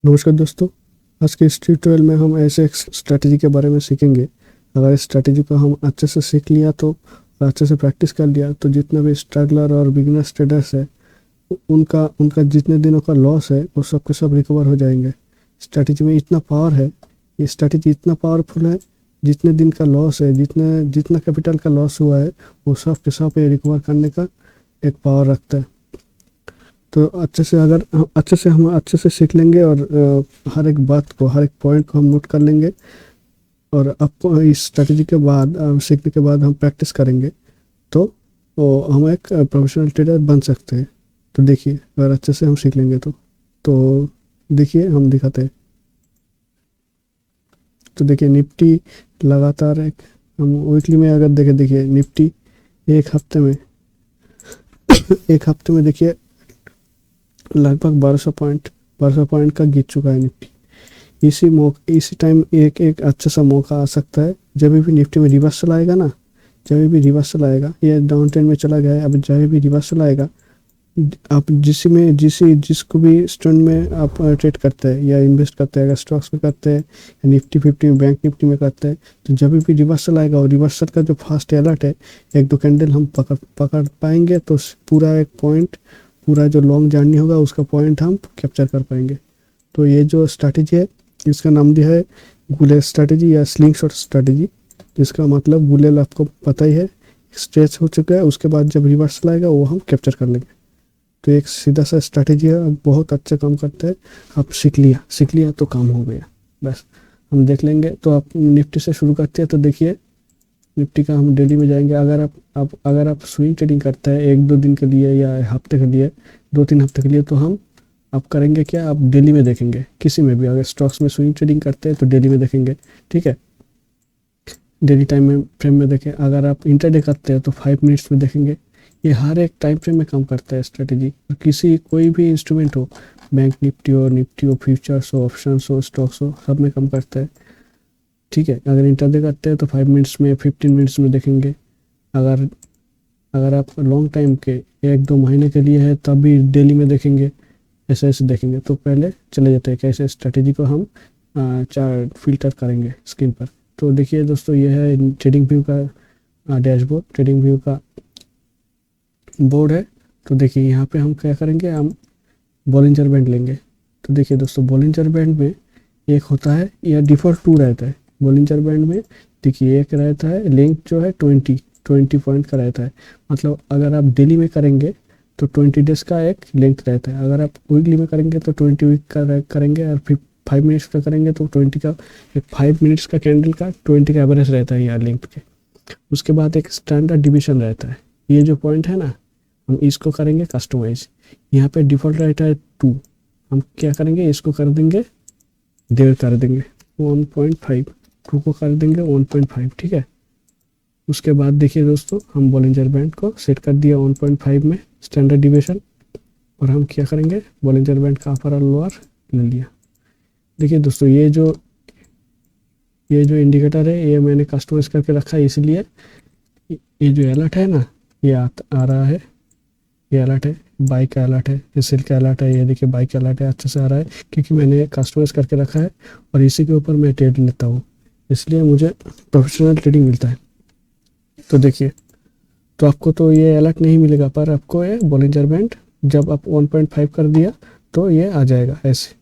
नमस्कार दोस्तों। आज के इस ट्यूटोरियल में हम ऐसे एक स्ट्रैटेजी के बारे में सीखेंगे। अगर इस स्ट्रैटेजी को हम अच्छे से सीख लिया तो अच्छे से प्रैक्टिस कर लिया तो जितना भी स्ट्रगलर और बिगिनर्स ट्रेडर्स है उनका उनका जितने दिनों का लॉस है वो सब के सब रिकवर हो जाएंगे। स्ट्रैटेजी में इतना पावर है, ये स्ट्रैटेजी इतना पावरफुल है, जितने दिन का लॉस है, जितना कैपिटल का लॉस हुआ है वो सब के सब ये रिकवर करने का एक पावर रखता है। तो हम अच्छे से सीख लेंगे और हर एक बात को, हर एक पॉइंट को हम नोट कर लेंगे और आपको इस स्ट्रेटजी के बाद सीखने के बाद हम प्रैक्टिस करेंगे तो हम एक प्रोफेशनल ट्रेडर बन सकते हैं। तो देखिए, अगर अच्छे से हम सीख लेंगे तो देखिए हम दिखाते हैं। तो देखिए निफ्टी लगातार हम वीकली में अगर देखिए निफ्टी एक हफ्ते में एक हफ्ते में देखिए लगभग 1200 पॉइंट का गिर चुका है निफ्टी। इसी टाइम एक एक अच्छा सा मौका आ सकता है जब भी निफ्टी में रिवर्सल आएगा ना। जब भी रिवर्सल आएगा, ये डाउन ट्रेंड में चला गया है, अब जब भी रिवर्सल आएगा, आप जिसको भी स्टूडेंट में आप ट्रेड करते हैं या इन्वेस्ट करते हैं, अगर स्टॉक्स में करते हैं या निफ्टी 50 में, बैंक निफ्टी में करते हैं, तो जब भी रिवर्सल आएगा और रिवर्सल का जो फास्ट अलर्ट है, एक दो कैंडल हम पकड़ पाएंगे तो पूरा एक पॉइंट, पूरा जो लॉन्ग जर्नी होगा उसका पॉइंट हम कैप्चर कर पाएंगे। तो ये जो स्ट्रैटेजी है इसका नाम दिया है गुलेल स्ट्रैटेजी या स्लिंग शॉट स्ट्रैटेजी, जिसका मतलब गुलेल आपको पता ही है, स्ट्रेच हो चुका है, उसके बाद जब रिवर्सल आएगा वो हम कैप्चर कर लेंगे। तो एक सीधा सा स्ट्रैटेजी है, बहुत अच्छा काम करता है। आप सीख लिया तो काम हो गया। बस हम देख लेंगे। तो आप निफ्टी से शुरू करते हैं। तो देखिए निफ्टी का हम डेली में जाएंगे। अगर आप स्विंग ट्रेडिंग करते हैं एक दो दिन के लिए या हफ्ते के लिए, 2-3 हफ्ते के लिए, तो आप करेंगे क्या, आप डेली में देखेंगे। किसी में भी अगर स्टॉक्स में स्विंग ट्रेडिंग करते हैं तो डेली में देखेंगे, ठीक है, डेली टाइम में फ्रेम में देखें। अगर आप इंटरडे करते हैं तो 5 मिनट्स में देखेंगे। ये हर एक टाइम फ्रेम में काम करता है स्ट्रेटेजी। कोई भी इंस्ट्रूमेंट हो, बैंक निफ्टी हो, फ्यूचर्स हो, ऑप्शंस हो, स्टॉक्स हो, सब में काम करता है, ठीक है। अगर इंटरडे करते हैं तो 5 मिनट्स में, 15 मिनट्स में देखेंगे। अगर अगर आप लॉन्ग टाइम के 1-2 महीने के लिए है तब भी डेली में देखेंगे, ऐसे देखेंगे। तो पहले चले जाते हैं कैसे स्ट्रेटेजी को हम चार्ट फिल्टर करेंगे स्क्रीन पर। तो देखिए दोस्तों, ये है ट्रेडिंग व्यू का डैशबोर्ड, ट्रेडिंग व्यू का बोर्ड है। तो देखिए यहाँ पे हम क्या करेंगे, हम बॉलिंजर बैंड लेंगे। तो देखिए दोस्तों, बॉलिंजर बैंड में एक होता है, या डिफॉल्ट 2 रहता है बॉलिंजर बैंड में। देखिए एक रहता है लेंथ जो है 20 पॉइंट का रहता है। मतलब अगर आप डेली में करेंगे तो 20 डेज का एक लेंथ रहता है। अगर आप वीकली में करेंगे तो 20 वीक का करेंगे, और 5 मिनट्स का करेंगे तो 20 का, एक 5 मिनट्स का कैंडल का 20 का एवरेज रहता है यार लेंथ के। उसके बाद एक स्टैंडर्ड डिविजन रहता है। ये जो पॉइंट है ना, हम इसको करेंगे कस्टमाइज। यहाँ पे डिफॉल्ट रहता है 2, हम क्या करेंगे, इसको कर देंगे 1.5 कर देंगे 1.5, 2 को कर देंगे 1.5, ठीक है। उसके बाद देखिए दोस्तों, हम बॉलिंजर बैंड को सेट कर दिया 1.5 में स्टैंडर्ड डिविएशन, और हम क्या करेंगे, बॉलिंजर बैंड का अपर और लोअर ले लिया। देखिए दोस्तों, ये जो इंडिकेटर है ये मैंने कस्टमाइज करके रखा है, इसलिए ये जो अलर्ट है ना, ये आ रहा है, ये अलर्ट है, बाई का अलर्ट है, ये सेल का अलर्ट है। ये देखिए बाई का अलर्ट है, अच्छे से आ रहा है क्योंकि मैंने कस्टमाइज करके रखा है और इसी के ऊपर मैं ट्रेड लेता हूँ, इसलिए मुझे प्रोफेशनल ट्रेडिंग मिलता है। तो देखिए, तो आपको तो ये अलर्ट नहीं मिलेगा, पर आपको ये बॉलिंजर बैंड जब आप 1.5 कर दिया तो ये आ जाएगा ऐसे।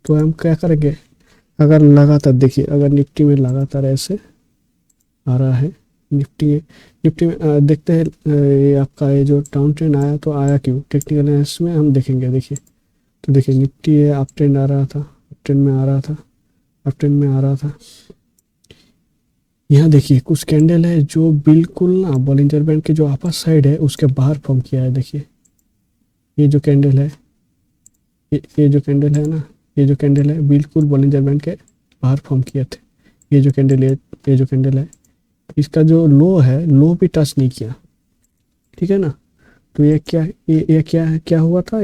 तो हम क्या करेंगे, अगर लगातार देखिए, अगर निफ्टी में लगातार ऐसे आ रहा है, निफ्टी में देखते हैं ये आपका ये जो डाउन ट्रेंड आया तो आया क्यों, टेक्निकल एनालिसिस में हम देखेंगे। देखिए, तो देखिए निफ्टी ये अप ट्रेंड आ रहा था, अप ट्रेंड में आ रहा था। यहाँ देखिए कुछ कैंडल है जो बिल्कुल ना बॉलिंजर बैंड के जो अपर साइड है उसके बाहर फॉर्म किया है। देखिए ये जो कैंडल है, ये जो कैंडल है ना, ये जो कैंडल है बिल्कुल बॉलिंजर बैंड के बाहर फॉर्म किए थे। ये जो कैंडल है इसका जो लो है, लो भी टच नहीं किया, ठीक है ना। तो ये क्या हुआ था,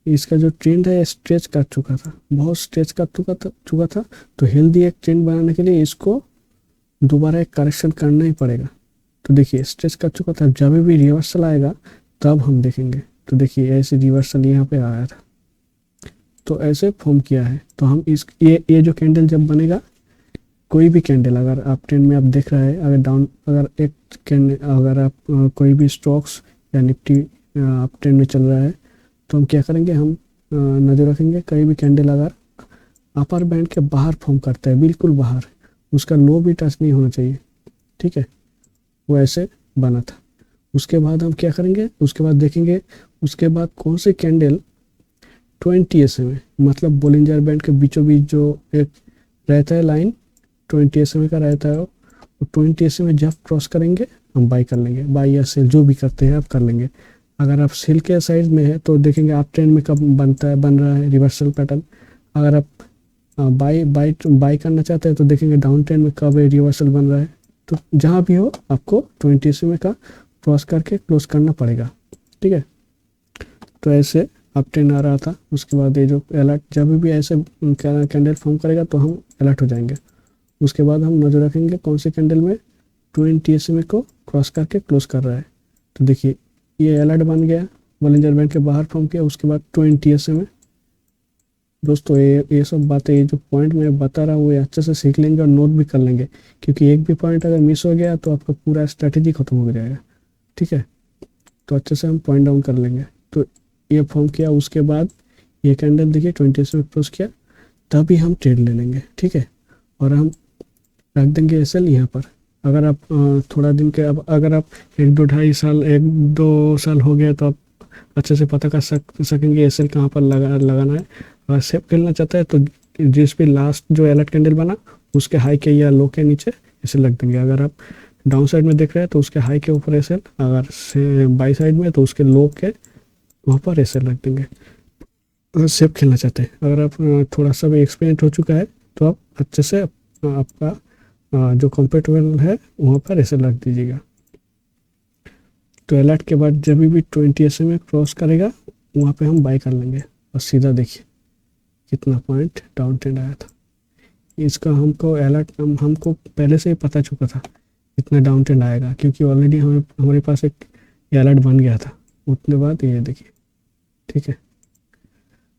इसका जो ट्रेंड है स्ट्रेच कर चुका था, बहुत स्ट्रेच कर चुका था। तो हेल्दी एक ट्रेंड बनाने के लिए इसको दोबारा एक करेक्शन करना ही पड़ेगा। तो देखिए स्ट्रेच कर चुका था, जब भी रिवर्सल आएगा तब हम देखेंगे। तो देखिए ऐसे रिवर्सल यहाँ पे आया था, तो ऐसे फॉर्म किया है। तो हम इस ये जो कैंडल जब बनेगा, कोई भी कैंडल अगर आप ट्रेंड में आप देख रहे हैं, अगर डाउन, अगर एक कैंडल, अगर आप कोई भी स्टॉक्स या निफ्टी आप ट्रेंड में चल रहा है, तो हम क्या करेंगे, हम नज़र रखेंगे कहीं भी कैंडल अगर अपर बैंड के बाहर फॉर्म करता है, बिल्कुल बाहर, उसका लो भी टच नहीं होना चाहिए, ठीक है, वो ऐसे बना था। उसके बाद हम क्या करेंगे, उसके बाद देखेंगे, उसके बाद कौन सी कैंडल 20 SMA, मतलब बोलिंजर बैंड के बीचों बीच जो एक रहता है लाइन, 20 SMA का रहता है, वो 20 SMA जब क्रॉस करेंगे हम बाई कर लेंगे, बाई या सेल जो भी करते हैं आप कर लेंगे। अगर आप सेल के साइड में है तो देखेंगे आप ट्रेंड में कब बनता है, बन रहा है रिवर्सल पैटर्न। अगर आप बाई करना चाहते हैं तो देखेंगे डाउन ट्रेंड में कब रिवर्सल बन रहा है। तो जहाँ भी हो आपको 20 SMA का क्रॉस करके क्लोज करना पड़ेगा, ठीक है। तो ऐसे अप ट्रेंड आ रहा था, उसके बाद ये जो अलर्ट, जब भी ऐसे कैंडल फॉर्म करेगा तो हम अलर्ट हो जाएंगे। उसके बाद हम नजर रखेंगे कौन से कैंडल में 20 SMA को क्रॉस करके क्लोज कर रहा है। तो देखिए ये अलर्ट बन गया, बॉलिंजर बैंड के बाहर फॉर्म किया, उसके बाद 20 SMA। दोस्तों ये सब बातें, ये जो पॉइंट मैं बता रहा हूँ वो अच्छे से सीख लेंगे और नोट भी कर लेंगे, क्योंकि एक भी पॉइंट अगर मिस हो गया तो आपका पूरा स्ट्रैटेजी खत्म हो जाएगा, ठीक है। तो अच्छे से हम पॉइंट डाउन कर लेंगे। तो ये फॉर्म किया, उसके बाद ये कैंडल देखिए 20 SMA क्लोज किया, तभी हम ट्रेड ले लेंगे, ठीक है। और हम रख देंगे एसएल यहाँ पर। अगर आप थोड़ा दिन के, अब अगर आप 1-2 साल हो गया तो आप अच्छे से पता कर सकेंगे एसएल कहाँ पर लगाना है। अगर सेफ खेलना चाहता है तो जिस भी लास्ट जो अलर्ट कैंडल बना उसके हाई के या लो के नीचे एसएल रख देंगे। अगर आप डाउन साइड में देख रहे हैं तो उसके हाई के ऊपर एसएल, अगर से बाई साइड में तो उसके लो के वहाँ पर एसएल रख देंगे, अगर सेफ खेलना चाहते हैं। अगर आप थोड़ा सा भी एक्सपीरियंस हो चुका है तो आप अच्छे से आपका जो कंफर्टेबल है वहाँ पर एसएल रख दीजिएगा। तो अलर्ट के बाद जब भी 20 SMA क्रॉस करेगा वहाँ पे हम बाई कर लेंगे। और सीधा देखिए कितना पॉइंट डाउन ट्रेंड आया था। इसका हमको अलर्ट हमको पहले से ही पता चुका था इतना डाउन ट्रेंड आएगा, क्योंकि ऑलरेडी हमारे पास एक अलर्ट बन गया था। उतने बाद ये देखिए, ठीक है।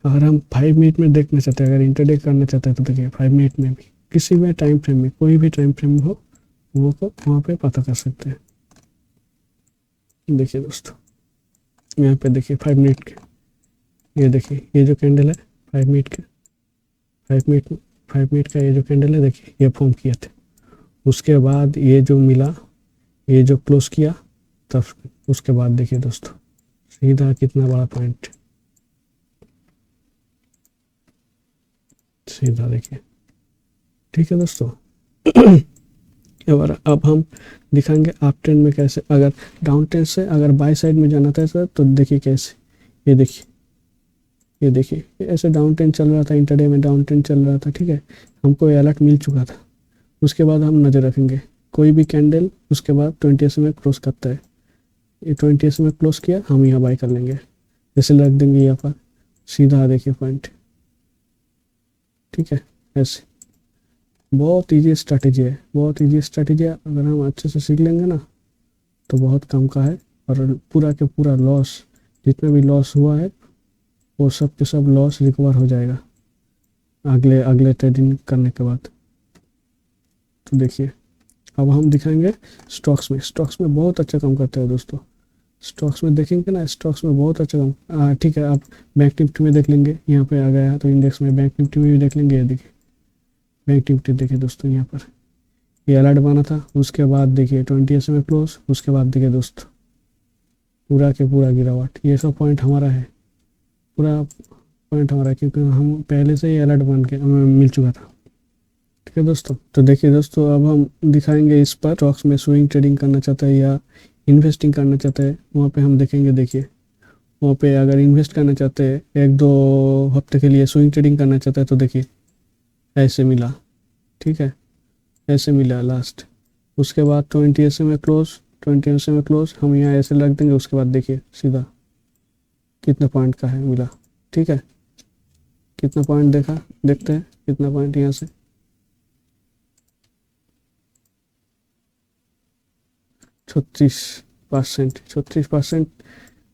अगर हम 5 मिनट में देखना चाहते हैं, अगर इंटरडे करना चाहते हैं तो देखिए 5 मिनट में भी, किसी भी टाइम फ्रेम में, कोई भी टाइम फ्रेम हो वो को वहाँ पे पता कर सकते हैं। देखिए दोस्तों यहाँ पे देखिए 5 मिनट के, ये देखिए ये जो कैंडल है 5 मिनट के, 5 मिनट का ये जो कैंडल है देखिए ये फॉर्म किए थे। उसके बाद ये जो मिला, ये जो क्लोज किया, तब उसके बाद देखिए दोस्तों सीधा कितना बड़ा पॉइंट, सीधा देखिए, ठीक है दोस्तों। अब हम दिखाएंगे अप ट्रेंड में कैसे, अगर डाउन ट्रेंड से अगर बाय साइड में जाना था सर तो देखिए कैसे, ये देखिए, ये देखिए ऐसे डाउन ट्रेंड चल रहा था, इंटरडे में डाउन ट्रेंड चल रहा था, ठीक है। हमको ये अलर्ट मिल चुका था। उसके बाद हम नज़र रखेंगे कोई भी कैंडल उसके बाद 20 SMA क्रॉस करता है, ये 20 SMA क्लोज किया, हम यहाँ बाय कर लेंगे, जैसे रख देंगे यहाँ पर, सीधा देखिए पॉइंट, ठीक है। ऐसे बहुत इजी स्ट्रैटेजी है, बहुत इजी स्ट्रैटेजी है। अगर हम अच्छे से सीख लेंगे ना तो बहुत कम का है, और पूरा के पूरा लॉस, जितना भी लॉस हुआ है वो सब के सब लॉस रिकवर हो जाएगा अगले ट्रेडिंग करने के बाद। तो देखिए अब हम दिखाएंगे स्टॉक्स में। स्टॉक्स में बहुत अच्छा काम करते हैं दोस्तों। स्टॉक्स में देखेंगे ना, स्टॉक्स में बहुत अच्छा काम, ठीक है। आप बैंक निफ्टी में देख लेंगे, यहाँ पे आ गया तो इंडेक्स में बैंक निफ्टी में भी देख लेंगे। ये देखिए बैंक निफ्टी देखिए दोस्तों, यहाँ पर ये अलर्ट बना था, उसके बाद देखिए 20 SMA क्लोज, उसके बाद देखिए दोस्तों पूरा के पूरा गिरावट। ये सब पॉइंट हमारा है, पूरा पॉइंट हमारा है, क्योंकि हम पहले से ही अलर्ट बन के हमें मिल चुका था, ठीक है दोस्तों। तो देखिए दोस्तों अब हम दिखाएंगे इस पर, स्टॉक्स में स्विंग ट्रेडिंग करना चाहता है या इन्वेस्टिंग करना चाहता है, वहाँ पे हम देखेंगे। देखिए वहाँ पे अगर इन्वेस्ट करना चाहते हैं 1-2 हफ्ते के लिए, स्विंग ट्रेडिंग करना चाहता है तो देखिए ऐसे मिला, ठीक है, ऐसे मिला लास्ट। उसके बाद 20 SMA क्लोज, 20 SMA क्लोज, हम यहाँ ऐसे रख देंगे। उसके बाद देखिए सीधा कितने पॉइंट का है मिला, ठीक है। कितना पॉइंट देखा, देखते हैं कितना पॉइंट यहाँ से, 36%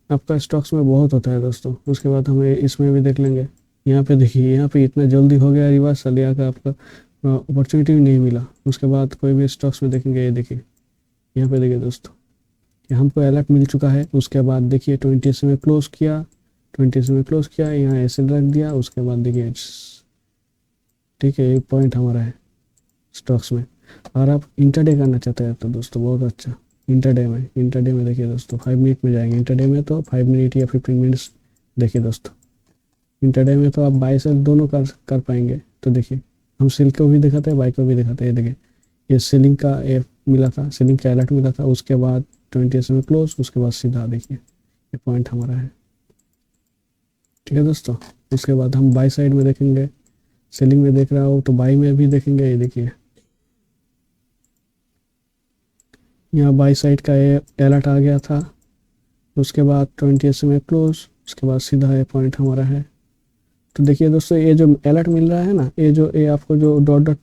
आपका स्टॉक्स में बहुत होता है दोस्तों। उसके बाद हमें इसमें भी देख लेंगे, यहाँ पे देखिए, यहाँ पे इतना जल्दी हो गया रिवर्सल, यहाँ का आपका अपॉर्चुनिटी भी नहीं मिला। उसके बाद कोई भी स्टॉक्स में देखेंगे, ये देखिए यहाँ पे देखिए दोस्तों, कि हमको अलर्ट मिल चुका है। उसके बाद देखिए 20 में क्लोज किया, 20 में क्लोज किया, यहाँ ऐसे रख दिया। उसके बाद देखिए, ठीक है, ये पॉइंट हमारा है स्टॉक्स में। अगर आप इंटरडे करना चाहते हैं तो दोस्तों बहुत अच्छा इंटरडे में देखिए दोस्तों 5 मिनट में जाएंगे। इंटरडे में तो 5 मिनट या 15 मिनट्स देखिए दोस्तों। इंटरडे में तो आप बाई सेल दोनों कर पाएंगे। तो देखिए, हम सेल को भी दिखाते हैं, बाई को भी दिखाते हैं। ये देखिए, ये सेलिंग का मिला था, सेलिंग का अलर्ट मिला था। उसके बाद 20 में क्लोज, उसके बाद सीधा देखिए ये पॉइंट हमारा है, ठीक है दोस्तों। उसके बाद हम बाई साइड में देखेंगे, सेलिंग में देख रहा हो तो बाई में भी देखेंगे। ये देखिए, यहाँ बाई साइड का ये अलर्ट आ गया था। उसके बाद 20 में क्लोज, उसके बाद सीधा ये पॉइंट हमारा है। तो देखिए दोस्तों, ये जो अलर्ट मिल रहा है ना, ये आपको जो डॉट डॉट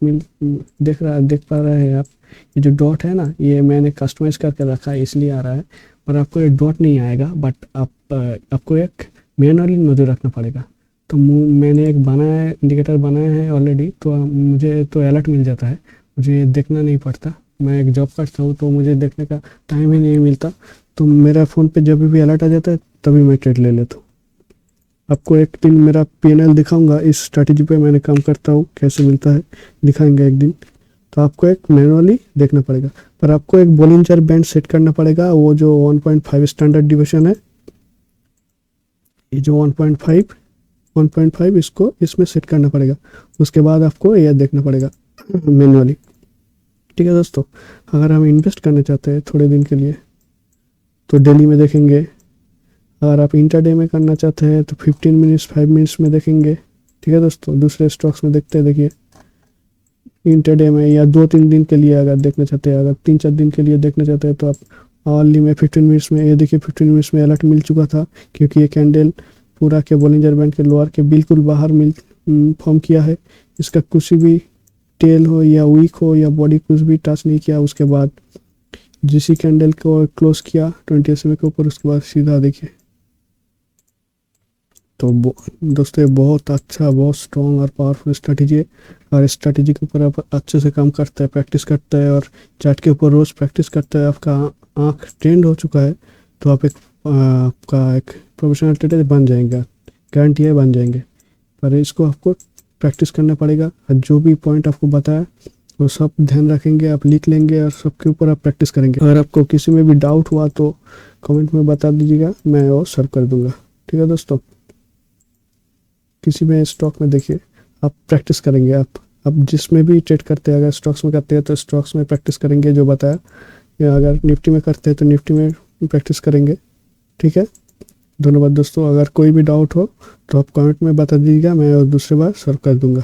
देख पा रहे हैं आप, ये जो डॉट है ना, ये मैंने कस्टमाइज करके रखा है इसलिए आ रहा है। पर आपको ये डॉट नहीं आएगा, बट आपको एक मैनुअली नजर रखना पड़ेगा। तो मैंने एक बनाया है, इंडिकेटर बनाया है ऑलरेडी, तो मुझे तो अलर्ट मिल जाता है, मुझे देखना नहीं पड़ता। मैं एक जॉब करता हूँ तो मुझे देखने का टाइम ही नहीं मिलता। तो मेरा फ़ोन पे जब भी अलर्ट आ जाता है तभी मैं ट्रेड ले लेता हूँ। आपको एक दिन मेरा PNL दिखाऊंगा, इस स्ट्रैटेजी पे मैंने काम करता हूँ, कैसे मिलता है दिखाएंगे एक दिन। तो आपको एक मैनुअली देखना पड़ेगा, पर आपको एक बोलिंजर बैंड सेट करना पड़ेगा। वो जो 1.5 स्टैंडर्ड डिविजन है, ये जो 1.5 इसको इसमें सेट करना पड़ेगा। उसके बाद आपको यह देखना पड़ेगा मैनुअली, ठीक है दोस्तों। अगर हम इन्वेस्ट करना चाहते हैं थोड़े दिन के लिए तो डेली में देखेंगे। अगर आप इंटरडे में करना चाहते हैं तो 15 मिनट्स 5 मिनट्स में देखेंगे, ठीक है दोस्तों। दूसरे स्टॉक्स में देखते हैं, देखिए इंटरडे में, या 2-3 दिन के लिए अगर देखना चाहते हैं, अगर 3-4 दिन के लिए देखना चाहते हैं तो आप अर्ली में 15 मिनट्स में, ये देखिए 15 मिनट्स में अलर्ट मिल चुका था, क्योंकि ये कैंडल पूरा के बोलिंजर बैंड के लोअर के बिल्कुल बाहर फॉर्म किया है। इसका कुछ भी टेल हो या वीक हो या बॉडी कुछ भी टच नहीं किया। उसके बाद जिसी कैंडल को क्लोज किया 20 SMA के ऊपर, उसके बाद सीधा देखिए। तो दोस्तों, ये बहुत अच्छा, बहुत स्ट्रॉन्ग और पावरफुल स्ट्रैटेजी है। और इस स्ट्रैटेजी के ऊपर आप अच्छे से काम करते हैं, प्रैक्टिस करते हैं, और चार्ट के ऊपर रोज़ प्रैक्टिस करते हैं, आपका आँख ट्रेंड हो चुका है, तो आप आपका एक प्रोफेशनल ट्रेडर बन जाएंगे, गारंटी है बन जाएंगे। पर इसको आपको प्रैक्टिस करना पड़ेगा, और जो भी पॉइंट आपको बताया वो सब ध्यान रखेंगे, आप लिख लेंगे, और सबके ऊपर आप प्रैक्टिस करेंगे। अगर आपको किसी में भी डाउट हुआ तो कमेंट में बता दीजिएगा, मैं वो सॉल्व कर दूंगा, ठीक है दोस्तों। किसी में स्टॉक में देखिए, आप प्रैक्टिस करेंगे, आप जिसमें भी ट्रेड करते हैं, अगर स्टॉक्स में करते हैं तो स्टॉक्स में प्रैक्टिस करेंगे जो बताया, या अगर निफ्टी में करते हैं तो निफ्टी में प्रैक्टिस करेंगे, ठीक है। धन्यवाद दोस्तों। अगर कोई भी डाउट हो तो आप कमेंट में बता दीजिएगा, मैं और दूसरी बार सॉल्व कर दूंगा।